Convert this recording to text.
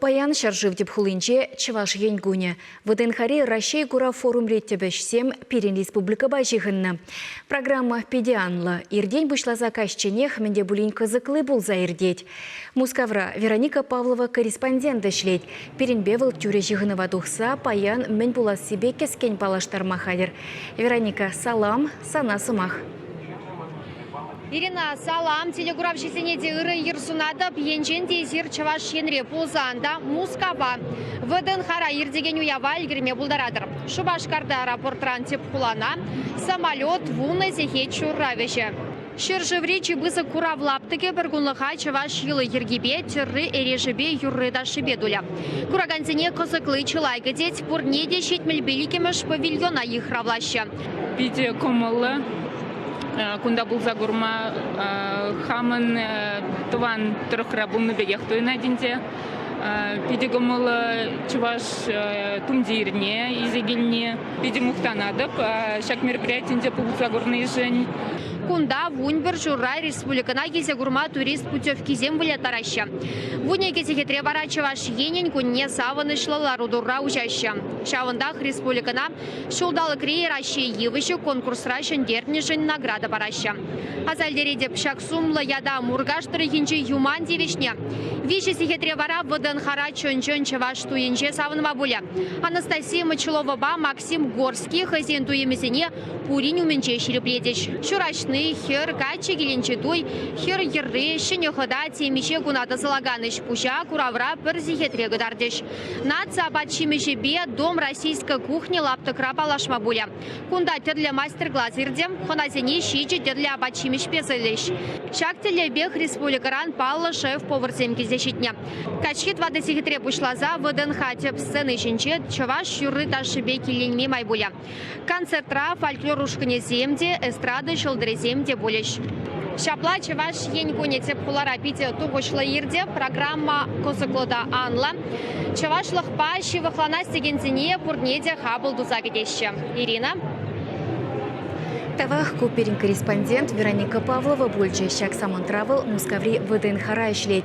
Паян шаржив деп хулинче чаваш енгуне. ВДНХари Россия Гура форум реттебешсем Пирин Республика бажығынна. Программа педианла. Ирдень бышла заказченех менде булин кызыклы булза ирдеть. Мускавра Вероника Павлова корреспондент шлеть. Пирин бевыл тюре жығынова духса паян мен була себе кескен палаштарма хадер. Вероника, салам, сана сымах. Ирина, салам. Телеграф жесенеде ыры ерсунады пьенчен тезир чаваш шенре пулзанда Мускава. ВДНХара ирдеген уява ілгірме бұлдарадыр. Шубашкарда аэропортран теп хулана, самолет вуны зехет шурравеше. Шыржыври чебызы кура влаптыке біргунлыға чаваш йылы ергебе түррі эрежебе юррыда шибедуля. Курагантине кызыклы чылайгы деть пурнеде шетмелбеликемеш павильона ихравлаща. Видео комылы. Кунда был загурма хаман туван трехрабунны бегехтуй на динте. Пидигомыла чуваш тумдирне, изегильне, пидимухтанадып, шак мероприятие был загурный жень. Кунда вуньбер журай республикана кезегурма турист путевки земля тараща. Вуне кезегетре барачеваш енен кунне савынышлы рудурра учаща. Шавындах республикана шулдалы крей Россия евышы конкурс рашен дернежен награда бараща. Азальдереде пшак сумлы яда мургаштыры хинче юман девишне. Виши сихетре бара ВДНХара чон-чон чеваш туенче савынва буля. Анастасия Мочелова-ба Максим Горский хозяин туемесене пурин уменче шерепледеш. Шурачны хер каче геленче туй, хер ерры шене хода темеше гунада залаганыш пуща куравра пер сихетре гадардеш. Наца абачимеше бе дом российской кухни лаптыкраа палашма буля. Кунда для мастер-класс ирдем, хоназене щиче для абачимеш пезелеш. Шак телебех республикаран палла шеф-повар земки защитня. Качхит вады сихетре пушлаза ВДНХ теп сцены щенче чаваш юры ташибе киленьми майбуля. Концертра фольклор ушкыне земде, эстрады шылдыры земде булеш. Шапла чаваш енькуне теп хулара пите тугушлы ирде программа козыклыда анла. Чавашлых пащи вахлана стегензине пурнеде хабыл дузагедеща. Ирина. Тавах Куперин корреспондент Вероника Павлова больше щак самон травел Мускаври ВДНХара шлеть.